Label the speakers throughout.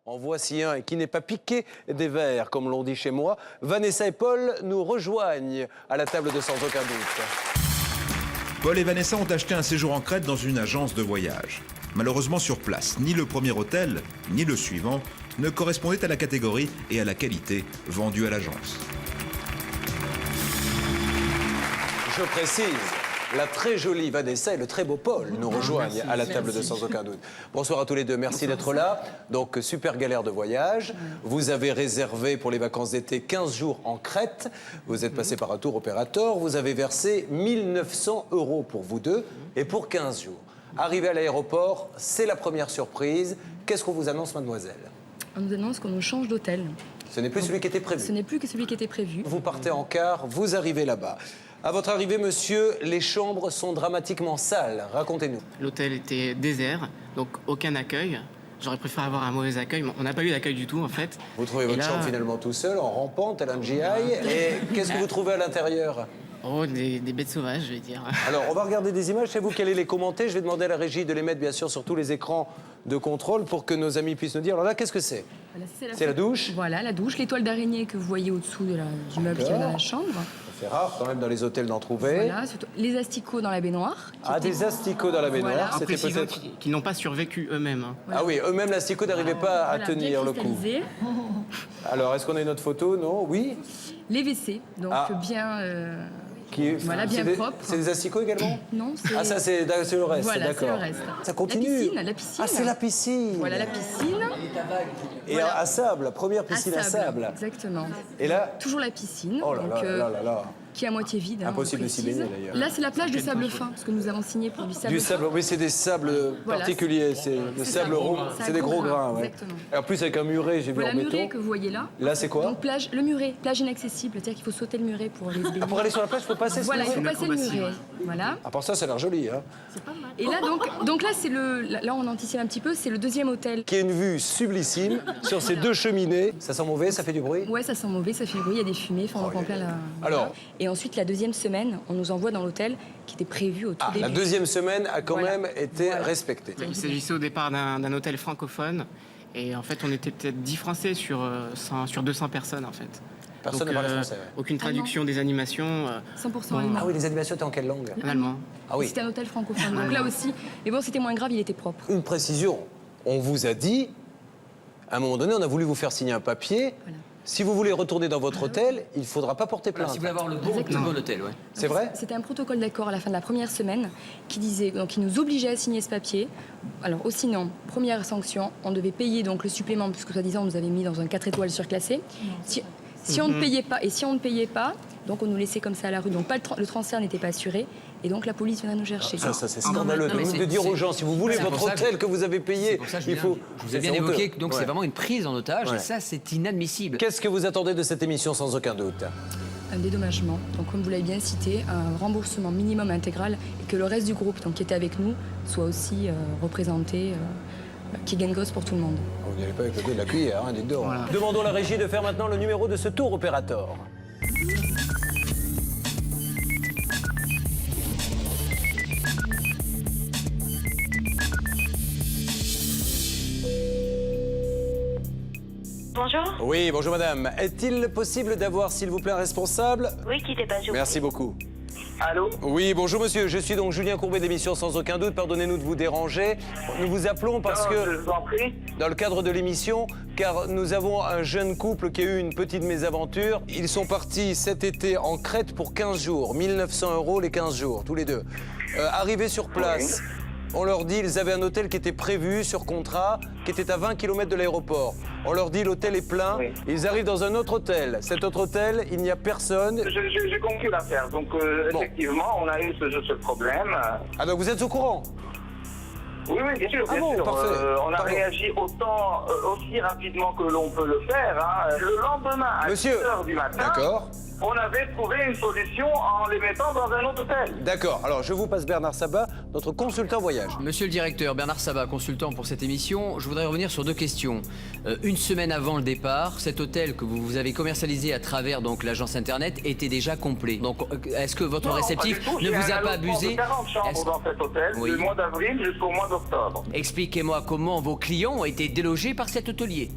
Speaker 1: En voici un qui n'est pas piqué des vers, comme l'on dit chez moi. Vanessa et Paul nous rejoignent à la table de Sans aucun doute.
Speaker 2: Paul et Vanessa ont acheté un séjour en Crète dans une agence de voyage. Malheureusement, sur place, ni le premier hôtel, ni le suivant ne correspondaient à la catégorie et à la qualité vendues à l'agence.
Speaker 1: Je précise, la très jolie Vanessa et le très beau Paul nous rejoignent à la table de Sans aucun doute. Bonsoir à tous les deux, merci d'être là. Donc, super galère de voyage. Vous avez réservé pour les vacances d'été 15 jours en Crète. Vous êtes passé par un tour opérateur. Vous avez versé 1 900 € pour vous deux et pour 15 jours. Arrivé à l'aéroport, c'est la première surprise. Qu'est-ce qu'on vous annonce, mademoiselle?
Speaker 3: On nous annonce qu'on nous change d'hôtel.
Speaker 1: Ce n'est plus celui qui était prévu.
Speaker 3: Ce n'est plus que celui qui était prévu.
Speaker 1: Vous partez en car, vous arrivez là-bas. À votre arrivée, monsieur, les chambres sont dramatiquement sales. Racontez-nous.
Speaker 4: L'hôtel était désert, donc aucun accueil. J'aurais préféré avoir un mauvais accueil, mais on n'a pas eu d'accueil du tout en fait.
Speaker 1: Vous trouvez votre chambre finalement tout seul, en rampant, tel un GI. Et qu'est-ce que vous trouvez à l'intérieur?
Speaker 4: Oh, des bêtes sauvages, je vais dire.
Speaker 1: Alors, on va regarder des images. C'est vous qui allez les commenter. Je vais demander à la régie de les mettre, bien sûr, sur tous les écrans de contrôle pour que nos amis puissent nous dire. Alors là, qu'est-ce que c'est?
Speaker 3: Voilà,
Speaker 1: c'est la douche?
Speaker 3: Voilà, la douche, l'étoile d'araignée que vous voyez au-dessous du meuble qui est dans la chambre.
Speaker 1: C'est rare quand même dans les hôtels d'en trouver.
Speaker 3: Voilà, surtout les asticots dans la baignoire.
Speaker 1: Ah, des asticots dans la baignoire.
Speaker 3: Voilà.
Speaker 4: En
Speaker 1: C'était
Speaker 4: précisant
Speaker 1: peut-être...
Speaker 4: qu'ils n'ont pas survécu eux-mêmes. Hein.
Speaker 1: Ah oui, eux-mêmes, l'asticot n'arrivait pas à
Speaker 3: Voilà,
Speaker 1: tenir
Speaker 3: bien
Speaker 1: le coup.
Speaker 3: cristallisé.
Speaker 1: Alors, est-ce qu'on a une autre photo? Non? Oui?
Speaker 3: Les WC, donc bien... Voilà, bien propre.
Speaker 1: C'est des asticots également?
Speaker 3: Non, c'est...
Speaker 1: Ah, ça, c'est le reste,
Speaker 3: voilà,
Speaker 1: d'accord.
Speaker 3: c'est le reste.
Speaker 1: Ça continue?
Speaker 3: La piscine.
Speaker 1: Ah, c'est la piscine.
Speaker 3: Voilà, la piscine.
Speaker 1: Et
Speaker 3: voilà.
Speaker 1: à sable, la première piscine à sable.
Speaker 3: Exactement.
Speaker 1: Et là?
Speaker 3: Toujours la piscine.
Speaker 1: Oh là
Speaker 3: donc,
Speaker 1: là.
Speaker 3: Qui est à moitié vide.
Speaker 1: Impossible de s'y baigner, d'ailleurs.
Speaker 3: Là, c'est la plage de sable fin, parce que nous avons signé pour du sable
Speaker 1: Du
Speaker 3: fin.
Speaker 1: sable, oui, c'est des sables particuliers, c'est des sables rond, c'est des gros grains, ouais.
Speaker 3: Exactement.
Speaker 1: Et en plus, avec un muret, j'ai vu
Speaker 3: Voilà
Speaker 1: en
Speaker 3: le
Speaker 1: béton.
Speaker 3: muret que vous voyez là.
Speaker 1: Là, c'est quoi?
Speaker 3: Donc, le muret, plage inaccessible, c'est-à-dire qu'il faut sauter le muret pour aller se baigner.
Speaker 1: Ah, pour aller sur la plage, il faut passer ce
Speaker 3: Voilà, il
Speaker 1: muret?
Speaker 3: faut passer le muret. Voilà.
Speaker 1: À part ça, ça a l'air joli, hein.
Speaker 3: Et là, donc là, là, on anticipe un petit peu, c'est le deuxième hôtel.
Speaker 1: Qui a une vue sublissime sur ces deux cheminées. Ça sent mauvais, ça fait du bruit?
Speaker 3: Ouais, ça sent mauvais, ça fait du bruit, il y a des fumées, enfin, on en plein là.
Speaker 1: Alors.
Speaker 3: Et ensuite, la deuxième semaine, on nous envoie dans l'hôtel qui était prévu au tout début.
Speaker 1: La deuxième semaine a quand
Speaker 3: Voilà.
Speaker 1: même été respectée.
Speaker 4: Il s'agissait au départ d'un hôtel francophone. Et en fait, on était peut-être 10 Français sur 200 personnes, en fait.
Speaker 1: Personne ne parlait français, ouais.
Speaker 4: Aucune traduction des animations.
Speaker 3: 100% allemand.
Speaker 1: Ah oui, les animations étaient en quelle langue?
Speaker 4: En allemand.
Speaker 1: Ah oui.
Speaker 3: C'était un hôtel francophone, donc là aussi. Mais bon, c'était moins grave, il était propre.
Speaker 1: Une précision, on vous a dit, à un moment donné, on a voulu vous faire signer un papier.
Speaker 3: Voilà.
Speaker 1: Si vous voulez retourner dans votre hôtel, il ne faudra pas porter plainte.
Speaker 5: Si vous voulez avoir le bon hôtel, ouais.
Speaker 1: C'est vrai?
Speaker 3: C'était un protocole d'accord à la fin de la première semaine qui disait, donc qui nous obligeait à signer ce papier. Alors, sinon, première sanction, on devait payer donc le supplément, puisque soi-disant on nous avait mis dans un 4 étoiles surclassé. Si on ne payait pas, et si on ne payait pas, donc on nous laissait comme ça à la rue. Donc le transfert n'était pas assuré, et donc la police viendrait nous chercher.
Speaker 1: Ça c'est scandaleux. De dire aux gens, si vous voulez votre hôtel que vous avez payé, il faut...
Speaker 5: Je vous ai bien évoqué, donc c'est vraiment une prise en otage, et ça, c'est inadmissible.
Speaker 1: Qu'est-ce que vous attendez de cette émission, sans aucun doute?
Speaker 3: Un dédommagement, donc comme vous l'avez bien cité, un remboursement minimum intégral, et que le reste du groupe donc, qui était avec nous soit aussi représenté, qui gagne gosse pour tout le monde.
Speaker 1: Vous n'y allez pas avec le dos de la cuillère, hein, dites donc. Voilà. Demandons à la régie de faire maintenant le numéro de ce tour opérateur.
Speaker 6: Bonjour.
Speaker 1: Oui, bonjour madame. Est-il possible d'avoir, s'il vous plaît, un responsable?
Speaker 6: Oui, quittez pas, s'il vous plaît.
Speaker 1: Merci beaucoup.
Speaker 6: Allô?
Speaker 1: Oui, bonjour monsieur, je suis donc Julien Courbet d'émission Sans aucun doute, pardonnez-nous de vous déranger. Nous vous appelons parce que,
Speaker 6: Je vous en prie.
Speaker 1: dans le cadre de l'émission, car nous avons un jeune couple qui a eu une petite mésaventure. Ils sont partis cet été en Crète pour 15 jours, 1 900 € les 15 jours, tous les deux. Arrivés sur place, on leur dit ils avaient un hôtel qui était prévu sur contrat, qui était à 20 km de l'aéroport. On leur dit l'hôtel est plein, ils arrivent dans un autre hôtel. Cet autre hôtel, il n'y a personne.
Speaker 6: J'ai compris l'affaire. Donc, effectivement, on a eu ce problème.
Speaker 1: Ah donc vous êtes au courant?
Speaker 6: Oui, bien sûr, bien sûr.
Speaker 1: Parfait.
Speaker 6: On a réagi aussi rapidement que l'on peut le faire. Hein. Le lendemain, à 10 h du matin, on avait trouvé une solution en les mettant dans un autre hôtel.
Speaker 1: D'accord. Alors, je vous passe Bernard Sabat, notre consultant voyage.
Speaker 5: Monsieur le directeur, Bernard Sabat, consultant pour cette émission, je voudrais revenir sur 2 questions. Une semaine avant le départ, cet hôtel que vous avez commercialisé à travers donc l'agence internet était déjà complet. Donc, est-ce que votre réceptif
Speaker 6: Non, pas du tout.
Speaker 5: ne vous a pas
Speaker 6: J'ai un logement
Speaker 5: abusé?
Speaker 6: de 40 chambres dans cet hôtel,
Speaker 5: Oui.
Speaker 6: du mois d'avril jusqu'au mois d'octobre.
Speaker 5: Expliquez-moi comment vos clients ont été délogés par cet hôtelier,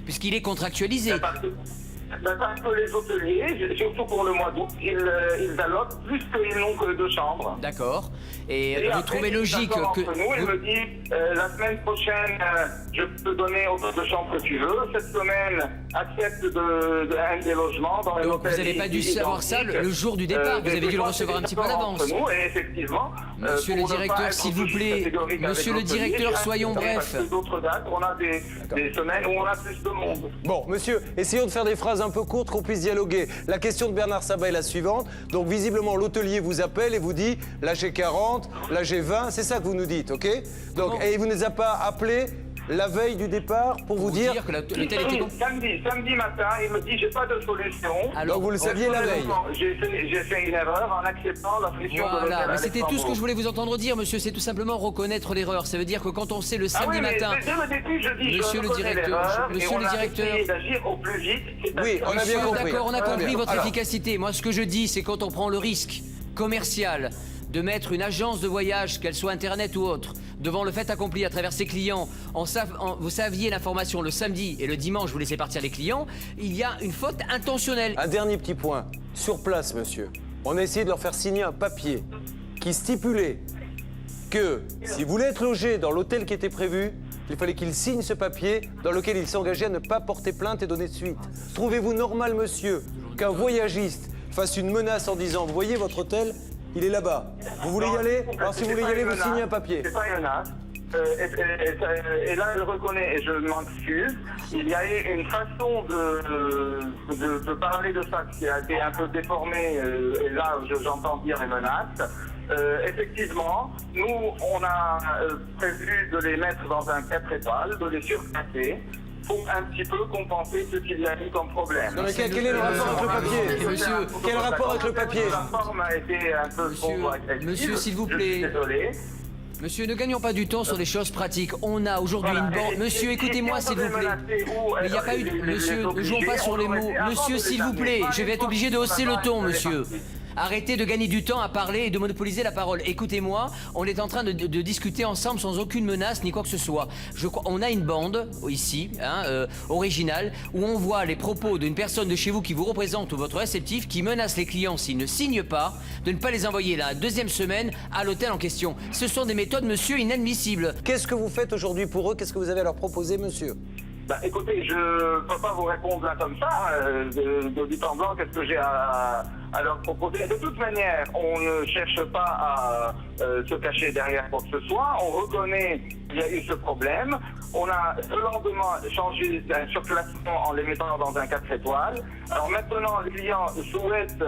Speaker 5: puisqu'il est contractualisé.
Speaker 6: Parce que les hôteliers, surtout pour le mois d'août, ils allotent plus qu'ils n'ont que 2 chambres.
Speaker 5: D'accord. Et vous
Speaker 6: après,
Speaker 5: trouvez logique
Speaker 6: d'accord
Speaker 5: que...
Speaker 6: entre nous, il me dit, la semaine prochaine, je peux donner autant de chambres que tu veux. Cette semaine, accepte un délogement dans les
Speaker 5: Donc
Speaker 6: hôtels
Speaker 5: vous n'avez pas dû savoir ça le jour du départ, vous avez dû le recevoir un petit peu à l'avance.
Speaker 6: Et effectivement,
Speaker 5: Monsieur le
Speaker 6: pour ne pas
Speaker 5: directeur,
Speaker 6: être
Speaker 5: s'il vous
Speaker 6: aussi
Speaker 5: plaît,
Speaker 6: catégorique avec
Speaker 5: monsieur le
Speaker 6: l'hôtelier,
Speaker 5: directeur,
Speaker 6: j'ai
Speaker 5: soyons
Speaker 6: insisté
Speaker 5: brefs.
Speaker 6: parce que d'autres dates, on a des semaines où on a plus de monde.
Speaker 1: Bon, monsieur, essayons de faire des phrases un peu courtes, qu'on puisse dialoguer. La question de Bernard Sabat est la suivante. Donc, visiblement, l'hôtelier vous appelle et vous dit, là j'ai 40, là j'ai 20, c'est ça que vous nous dites, ok? Donc, et il vous ne les a pas appelés la veille du départ pour vous dire...
Speaker 5: que l'hôtel était bon.
Speaker 6: Samedi matin, il me dit j'ai pas de solution.
Speaker 5: Alors,
Speaker 1: Donc vous le saviez la veille.
Speaker 6: J'ai fait une erreur en acceptant la solution de l'hôtel.
Speaker 5: Voilà, mais
Speaker 6: à
Speaker 5: c'était tout ce que
Speaker 6: Luxembourg.
Speaker 5: je voulais vous entendre dire, monsieur, c'est tout simplement reconnaître l'erreur. Ça veut dire que quand on sait le
Speaker 6: Ah
Speaker 5: samedi
Speaker 6: oui, mais
Speaker 5: matin...
Speaker 6: dès le début, je dis
Speaker 5: Monsieur
Speaker 6: je
Speaker 5: le
Speaker 6: reconnais
Speaker 5: directeur,
Speaker 6: l'erreur,
Speaker 5: monsieur
Speaker 6: et on
Speaker 5: le
Speaker 6: a
Speaker 5: directeur.
Speaker 6: essayé d'agir au plus vite.
Speaker 1: Oui, on a bien compris.
Speaker 5: D'accord, on a
Speaker 1: Très
Speaker 5: compris
Speaker 1: bien.
Speaker 5: votre
Speaker 1: Alors,
Speaker 5: efficacité. Moi, ce que je dis, c'est quand on prend le risque commercial de mettre une agence de voyage, qu'elle soit internet ou autre, devant le fait accompli à travers ses clients, vous saviez l'information le samedi et le dimanche, vous laissez partir les clients, il y a une faute intentionnelle.
Speaker 1: Un dernier petit point. Sur place, monsieur, on a essayé de leur faire signer un papier qui stipulait que s'ils voulaient être logés dans l'hôtel qui était prévu, il fallait qu'ils signent ce papier dans lequel ils s'engageaient à ne pas porter plainte et donner suite. Trouvez-vous normal, monsieur, qu'un voyagiste fasse une menace en disant « Vous voyez, votre hôtel, il est là-bas. Vous voulez y aller? Alors si vous voulez y aller, vous signez un papier. »
Speaker 6: C'est pas une menace. Et là, je reconnais et je m'en excuse. Il y a eu une façon de parler de ça qui a été un peu déformée. Et là, j'entends dire les menaces. Effectivement, nous, on a prévu de les mettre dans un 4 étoiles, de les surclasser pour un petit peu compenser ce qu'il y a eu comme problème.
Speaker 1: Non mais quel est le rapport avec le papier?
Speaker 5: Monsieur,
Speaker 1: quel rapport avec le papier?
Speaker 6: La forme a été un peu trop agressive.
Speaker 5: Monsieur, s'il vous
Speaker 6: Je
Speaker 5: plaît.
Speaker 6: suis désolé.
Speaker 5: Monsieur, ne gagnons pas du temps sur les choses pratiques. On a aujourd'hui une bande... Monsieur, écoutez-moi, s'il vous plaît. Mais il n'y a pas eu... Monsieur, ne jouons pas sur les mots. Monsieur, s'il vous plaît, je vais être obligé de hausser le ton, monsieur. Arrêtez de gagner du temps à parler et de monopoliser la parole. Écoutez-moi, on est en train de discuter ensemble sans aucune menace ni quoi que ce soit. On a une bande ici, originale, où on voit les propos d'une personne de chez vous qui vous représente ou votre réceptif qui menace les clients s'ils ne signent pas de ne pas les envoyer la 2e semaine à l'hôtel en question. Ce sont des méthodes, monsieur, inadmissibles.
Speaker 1: Qu'est-ce que vous faites aujourd'hui pour eux? Qu'est-ce que vous avez à leur proposer, monsieur?
Speaker 6: Bah, écoutez, je ne peux pas vous répondre là comme ça, de but en blanc, qu'est-ce que j'ai à leur proposer. De toute manière, on ne cherche pas à se cacher derrière quoi que ce soit. On reconnaît qu'il y a eu ce problème. On a le lendemain changé d'un surclassement en les mettant dans un 4 étoiles. Alors maintenant, les clients souhaitent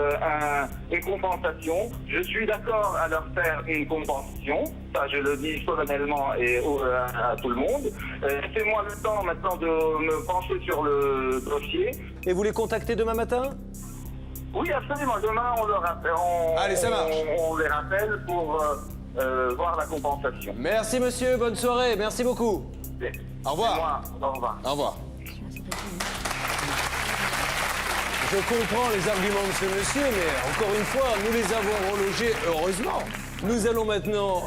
Speaker 6: une compensation. Je suis d'accord à leur faire une compensation. Ça, je le dis solennellement et à tout le monde. Laissez-moi le temps maintenant de me pencher sur le dossier.
Speaker 1: Et vous les contactez demain matin?
Speaker 6: Oui, absolument. Demain, on le rappelle.
Speaker 1: Allez, ça marche.
Speaker 6: On les rappelle pour voir la compensation.
Speaker 1: Merci, monsieur. Bonne soirée. Merci beaucoup. Au revoir.
Speaker 6: C'est moi. Au revoir.
Speaker 1: Au revoir. Je comprends les arguments de ce monsieur, mais encore une fois, nous les avons relogés, heureusement. Nous allons maintenant,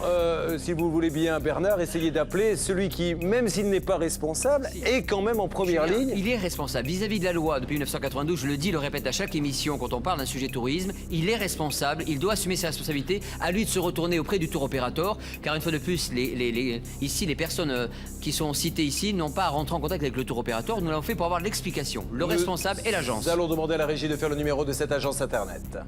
Speaker 1: si vous le voulez bien, Bernard, essayer d'appeler celui qui, même s'il n'est pas responsable, est quand même en première ligne.
Speaker 5: Il est responsable vis-à-vis de la loi depuis 1992, je le dis, le répète à chaque émission quand on parle d'un sujet tourisme, il est responsable, il doit assumer ses responsabilités, à lui de se retourner auprès du tour opérateur, car une fois de plus, ici, les personnes qui sont citées ici n'ont pas à rentrer en contact avec le tour opérateur, nous l'avons fait pour avoir l'explication, le responsable et l'agence.
Speaker 1: Nous allons demander à la régie de faire le numéro de cette agence internet.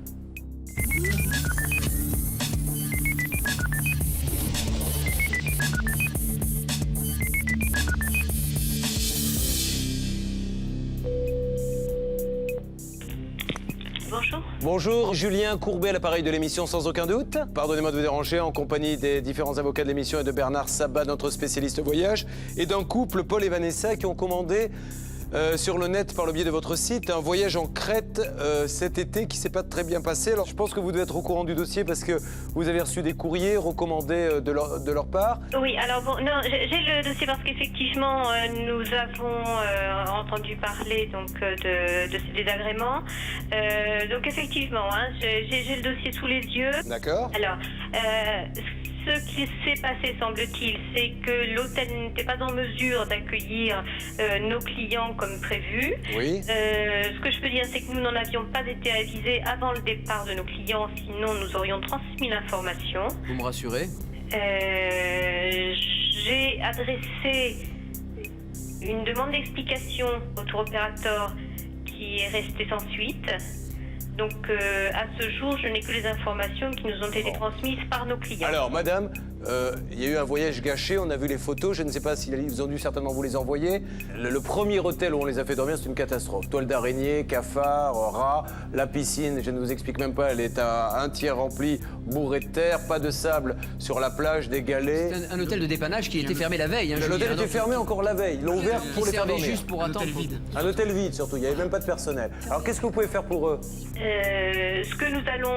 Speaker 7: Bonjour.
Speaker 1: Bonjour, Julien Courbet à l'appareil de l'émission Sans aucun doute. Pardonnez-moi de vous déranger en compagnie des différents avocats de l'émission et de Bernard Sabat, notre spécialiste voyage, et d'un couple, Paul et Vanessa, qui ont commandé sur le net par le biais de votre site un voyage en Crète cet été qui s'est pas très bien passé. Alors je pense que vous devez être au courant du dossier parce que vous avez reçu des courriers recommandés de leur part.
Speaker 7: Oui, alors bon, non, j'ai le dossier parce qu'effectivement, nous avons entendu parler donc de ces désagréments. Donc effectivement, hein, j'ai le dossier sous les yeux.
Speaker 1: D'accord.
Speaker 7: Alors, ce qui s'est passé, semble-t-il, c'est que l'hôtel n'était pas en mesure d'accueillir nos clients comme prévu.
Speaker 1: Oui.
Speaker 7: Ce que je peux dire, c'est que nous n'en avions pas été avisés avant le départ de nos clients, sinon nous aurions transmis l'information.
Speaker 5: Vous me rassurez?
Speaker 7: J'ai adressé une demande d'explication au tour opérateur qui est restée sans suite. Donc, à ce jour, je n'ai que les informations qui nous ont été transmises par nos clients.
Speaker 1: Alors, madame, il y a eu un voyage gâché, on a vu les photos, je ne sais pas s'ils ont dû certainement vous les envoyer. Le premier hôtel où on les a fait dormir, c'est une catastrophe. Toile d'araignée, cafards, rats, la piscine, je ne vous explique même pas, elle est à un tiers remplie, bourrée de terre, pas de sable sur la plage, des galets.
Speaker 5: C'est un hôtel de dépannage qui était fermé la veille. Hein,
Speaker 1: L'hôtel était fermé encore la veille, ils l'ont ouvert pour les faire
Speaker 5: servait
Speaker 1: dormir.
Speaker 5: juste pour
Speaker 4: Un
Speaker 5: attendre.
Speaker 4: hôtel vide.
Speaker 1: Un hôtel vide surtout, il n'y avait même pas de personnel. Alors qu'est-ce que vous pouvez faire pour eux?
Speaker 7: Ce que nous allons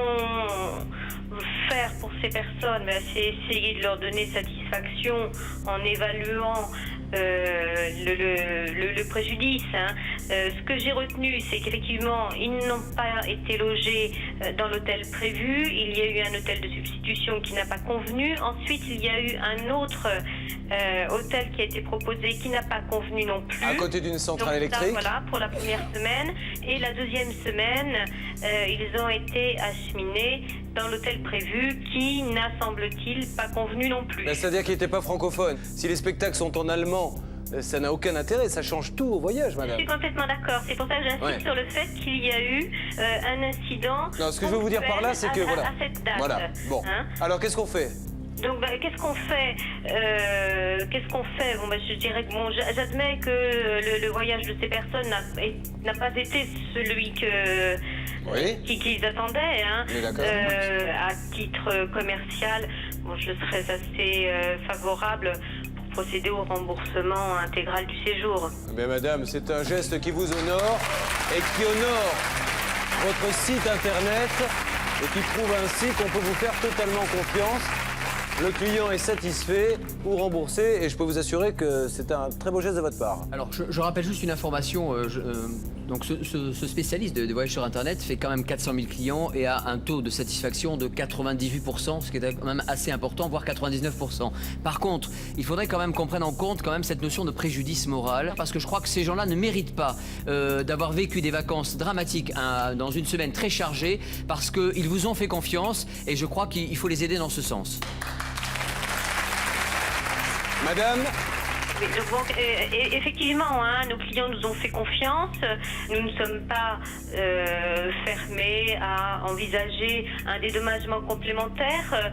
Speaker 7: faire pour ces personnes, c'est essayer de leur donner satisfaction en évaluant le préjudice. Hein. Ce que j'ai retenu, c'est qu'effectivement, ils n'ont pas été logés dans l'hôtel prévu. Il y a eu un hôtel de substitution qui n'a pas convenu. Ensuite, il y a eu un autre hôtel qui a été proposé qui n'a pas convenu non plus.
Speaker 1: À côté d'une centrale
Speaker 7: Donc,
Speaker 1: électrique.
Speaker 7: ça, voilà, pour la première semaine. Et la deuxième semaine, ils ont été acheminés dans l'hôtel prévu qui n'a, semble-t-il, pas convenu non plus.
Speaker 1: Ben, c'est-à-dire qu'il n'était pas francophone. Si les spectacles sont en allemand, ça n'a aucun intérêt, ça change tout au voyage,
Speaker 7: Je
Speaker 1: madame.
Speaker 7: suis complètement d'accord. C'est pour ça que j'insiste
Speaker 1: Ouais.
Speaker 7: sur le fait qu'il y a eu un incident.
Speaker 1: Non, ce que je veux vous dire par là, c'est que voilà.
Speaker 7: À cette date.
Speaker 1: Voilà. Bon.
Speaker 7: Hein.
Speaker 1: Alors qu'est-ce qu'on fait?
Speaker 7: Donc, qu'est-ce qu'on fait Bon, je dirais que j'admets que le voyage de ces personnes n'a pas été celui qu'ils attendaient. Hein.
Speaker 1: Oui, d'accord.
Speaker 7: À titre commercial, bon, je serais assez favorable pour procéder au remboursement intégral du séjour.
Speaker 1: Mais madame, c'est un geste qui vous honore et qui honore votre site internet et qui prouve ainsi qu'on peut vous faire totalement confiance. Le client est satisfait ou remboursé et je peux vous assurer que c'est un très beau geste de votre part.
Speaker 5: Alors, je rappelle juste une information. Donc, ce spécialiste de voyages sur Internet fait quand même 400 000 clients et a un taux de satisfaction de 98%, ce qui est quand même assez important, voire 99%. Par contre, il faudrait quand même qu'on prenne en compte quand même cette notion de préjudice moral, parce que je crois que ces gens-là ne méritent pas d'avoir vécu des vacances dramatiques dans une semaine très chargée, parce qu'ils vous ont fait confiance et je crois qu'il faut les aider dans ce sens.
Speaker 1: Madame,
Speaker 7: Oui, donc, effectivement, hein, nos clients nous ont fait confiance. Nous ne sommes pas fermés à envisager un dédommagement complémentaire.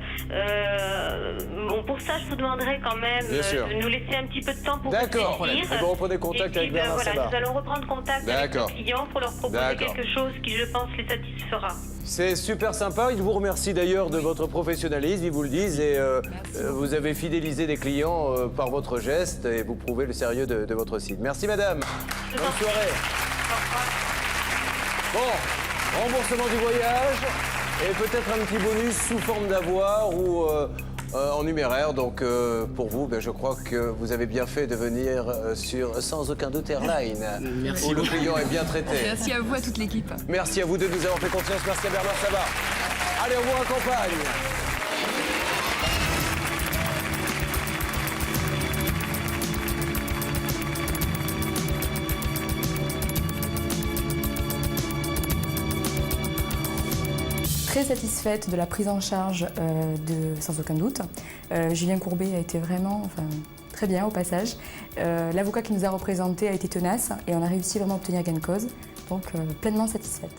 Speaker 7: Bon, pour ça, je vous demanderai quand même de nous laisser un petit peu de temps pour
Speaker 1: d'accord.
Speaker 7: réfléchir.
Speaker 1: Vous reprenez contact
Speaker 7: Et puis,
Speaker 1: avec Bernard
Speaker 7: voilà,
Speaker 1: Sabat.
Speaker 7: nous allons reprendre contact avec nos clients pour leur proposer
Speaker 1: D'accord.
Speaker 7: quelque chose qui, je pense, les satisfera.
Speaker 1: C'est super sympa. Ils vous remercient d'ailleurs de votre professionnalisme, ils vous le disent. Et vous avez fidélisé des clients par votre geste et vous prouvez le sérieux de votre site. Merci madame. Bonne soirée. Bon, remboursement du voyage et peut-être un petit bonus sous forme d'avoir ou en numéraire. Donc pour vous, je crois que vous avez bien fait de venir sur Sans Aucun Doute Airline, où le client est bien traité.
Speaker 3: Merci à vous, à toute l'équipe.
Speaker 1: Merci à vous de nous avoir fait confiance. Merci à Bernard Sabat. Allez, on vous raccompagne.
Speaker 3: Très satisfaite de la prise en charge de Sans Aucun Doute. Julien Courbet a été vraiment très bien au passage. L'avocat qui nous a représentés a été tenace et on a réussi vraiment à obtenir gain de cause. Donc pleinement satisfaite.